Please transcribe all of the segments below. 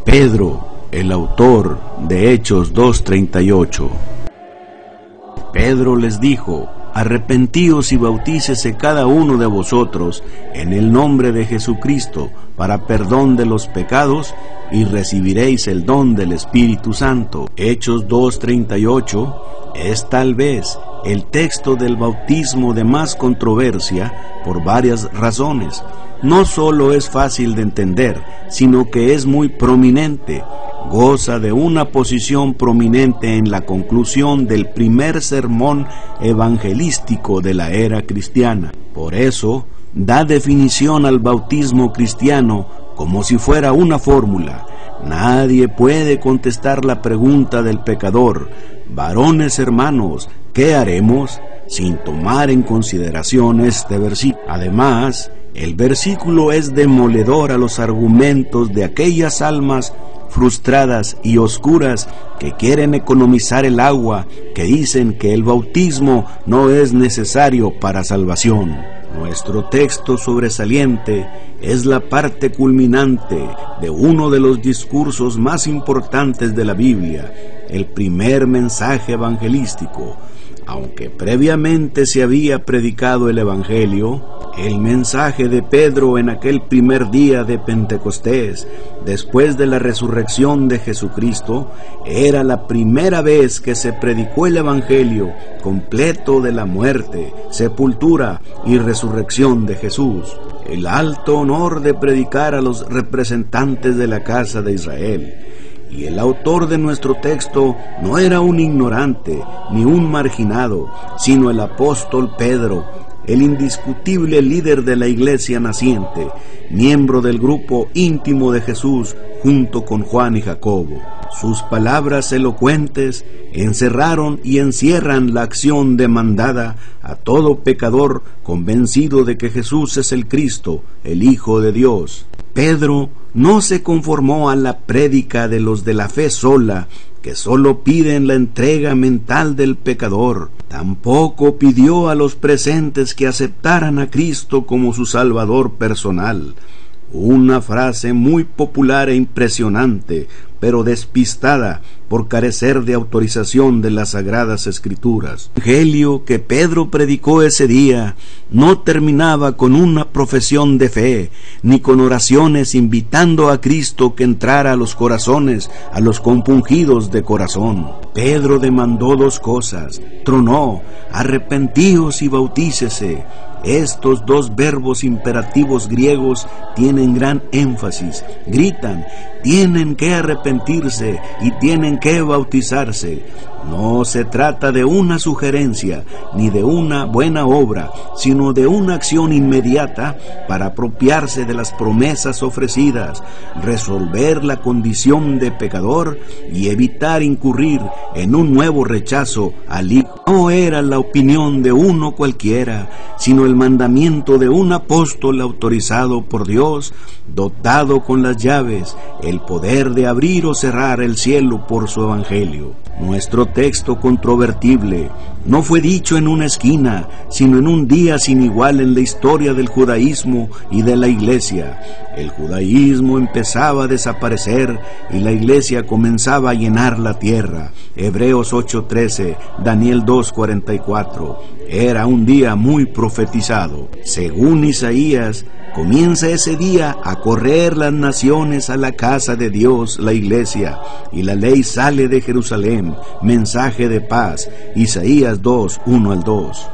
Pedro, el autor de Hechos 2:38. Pedro les dijo: arrepentíos y bautícese cada uno de vosotros en el nombre de Jesucristo para perdón de los pecados, y recibiréis el don del Espíritu Santo. Hechos 2:38 es tal vez el texto del bautismo de más controversia por varias razones. No solo es fácil de entender, sino que es muy prominente. Goza de una posición prominente en la conclusión del primer sermón evangelístico de la era cristiana. Por eso, da definición al bautismo cristiano como si fuera una fórmula. Nadie puede contestar la pregunta del pecador: varones hermanos, ¿qué haremos?, sin tomar en consideración este versículo. Además, el versículo es demoledor a los argumentos de aquellas almas frustradas y oscuras que quieren economizar el agua, que dicen que el bautismo no es necesario para salvación. Nuestro texto sobresaliente es la parte culminante de uno de los discursos más importantes de la Biblia, el primer mensaje evangelístico. Aunque previamente se había predicado el Evangelio, el mensaje de Pedro en aquel primer día de Pentecostés, después de la resurrección de Jesucristo, era la primera vez que se predicó el Evangelio completo de la muerte, sepultura y resurrección de Jesús. El alto honor de predicar a los representantes de la casa de Israel. Y el autor de nuestro texto no era un ignorante ni un marginado, sino el apóstol Pedro, el indiscutible líder de la iglesia naciente, miembro del grupo íntimo de Jesús junto con Juan y Jacobo. Sus palabras elocuentes encerraron y encierran la acción demandada a todo pecador convencido de que Jesús es el Cristo, el Hijo de Dios. Pedro no se conformó a la prédica de los de la fe sola, que solo piden la entrega mental del pecador. Tampoco pidió a los presentes que aceptaran a Cristo como su Salvador personal. Una frase muy popular e impresionante, pero despistada por carecer de autorización de las Sagradas Escrituras. El evangelio que Pedro predicó ese día no terminaba con una profesión de fe, ni con oraciones invitando a Cristo que entrara a los corazones, a los compungidos de corazón. Pedro demandó dos cosas, tronó: arrepentíos y bautícese. Estos dos verbos imperativos griegos tienen gran énfasis. Gritan: tienen que arrepentirse y tienen que bautizarse. No se trata de una sugerencia ni de una buena obra, sino de una acción inmediata para apropiarse de las promesas ofrecidas, resolver la condición de pecador y evitar incurrir en un nuevo rechazo al Hijo. No era la opinión de uno cualquiera, sino el mandamiento de un apóstol autorizado por Dios, dotado con las llaves, el poder de abrir o cerrar el cielo por su evangelio. Nuestro texto controvertible no fue dicho en una esquina, sino en un día sin igual en la historia del judaísmo y de la iglesia. El judaísmo empezaba a desaparecer y la iglesia comenzaba a llenar la tierra. Hebreos 8:13, Daniel 2:44. Era un día muy profetizado. Según Isaías, comienza ese día a correr las naciones a la casa de Dios, la iglesia, y la ley sale de Jerusalén, mensaje de paz. Isaías 2:1-2.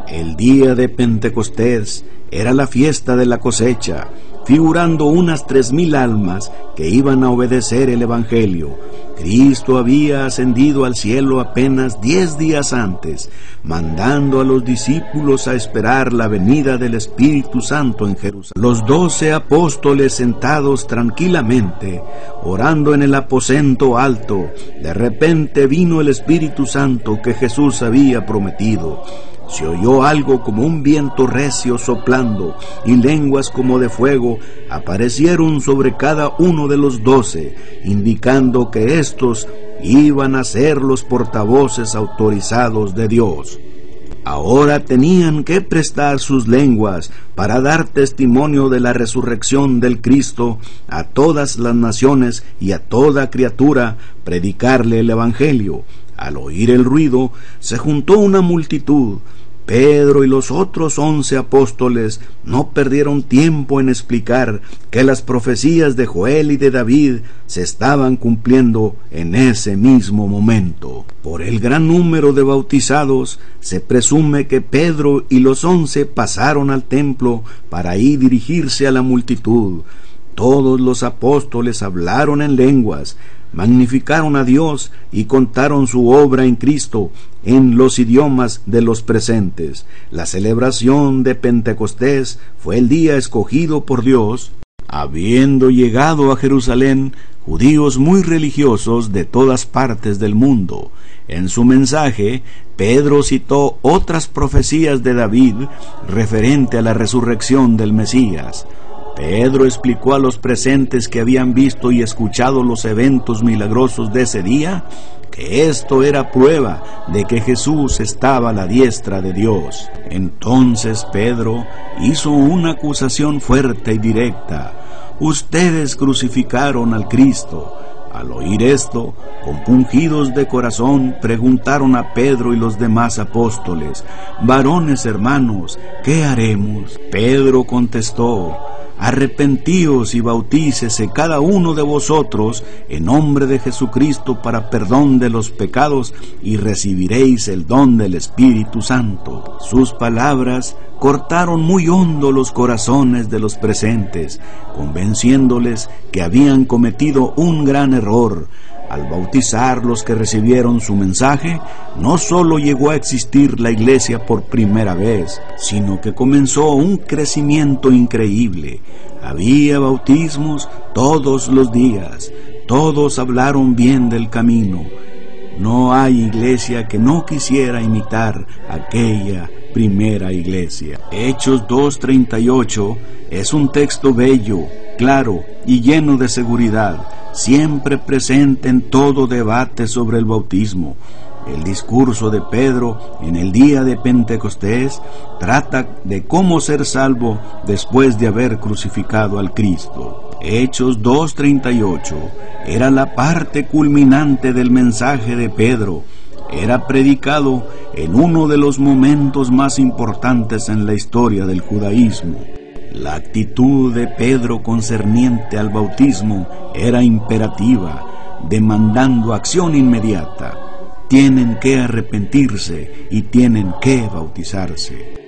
El día de Pentecostés era la fiesta de la cosecha, figurando unas 3,000 almas que iban a obedecer el Evangelio. Cristo había ascendido al cielo apenas 10 días antes, mandando a los discípulos a esperar la venida del Espíritu Santo en Jerusalén. Los 12 apóstoles sentados tranquilamente, orando en el aposento alto, de repente vino el Espíritu Santo que Jesús había prometido. Se oyó algo como un viento recio soplando, y lenguas como de fuego aparecieron sobre cada uno de los 12, indicando que éstos iban a ser los portavoces autorizados de Dios. Ahora tenían que prestar sus lenguas para dar testimonio de la resurrección del Cristo a todas las naciones y a toda criatura, predicarle el Evangelio. Al oír el ruido, se juntó una multitud. Pedro y los otros 11 apóstoles no perdieron tiempo en explicar que las profecías de Joel y de David se estaban cumpliendo en ese mismo momento. Por el gran número de bautizados, se presume que Pedro y los 11 pasaron al templo para ahí dirigirse a la multitud. Todos los apóstoles hablaron en lenguas, magnificaron a Dios y contaron su obra en Cristo en los idiomas de los presentes. La celebración de Pentecostés fue el día escogido por Dios. Habiendo llegado a Jerusalén judíos muy religiosos de todas partes del mundo, en su mensaje Pedro citó otras profecías de David referente a la resurrección del Mesías. Pedro explicó a los presentes que habían visto y escuchado los eventos milagrosos de ese día, que esto era prueba de que Jesús estaba a la diestra de Dios. Entonces Pedro hizo una acusación fuerte y directa: ustedes crucificaron al Cristo. Al oír esto, compungidos de corazón, preguntaron a Pedro y los demás apóstoles: varones hermanos, ¿qué haremos? Pedro contestó: arrepentíos y bautícese cada uno de vosotros en nombre de Jesucristo para perdón de los pecados, y recibiréis el don del Espíritu Santo. Sus palabras cortaron muy hondo los corazones de los presentes, convenciéndoles que habían cometido un gran error. Al bautizar los que recibieron su mensaje, no solo llegó a existir la iglesia por primera vez, sino que comenzó un crecimiento increíble. Había bautismos todos los días, todos hablaron bien del camino. No hay iglesia que no quisiera imitar aquella primera iglesia. Hechos 2:38 es un texto bello, claro y lleno de seguridad, siempre presente en todo debate sobre el bautismo. El discurso de Pedro en el día de Pentecostés trata de cómo ser salvo después de haber crucificado al Cristo. Hechos 2:38 era la parte culminante del mensaje de Pedro. Era predicado en uno de los momentos más importantes en la historia del judaísmo. La actitud de Pedro concerniente al bautismo era imperativa, demandando acción inmediata. Tienen que arrepentirse y tienen que bautizarse.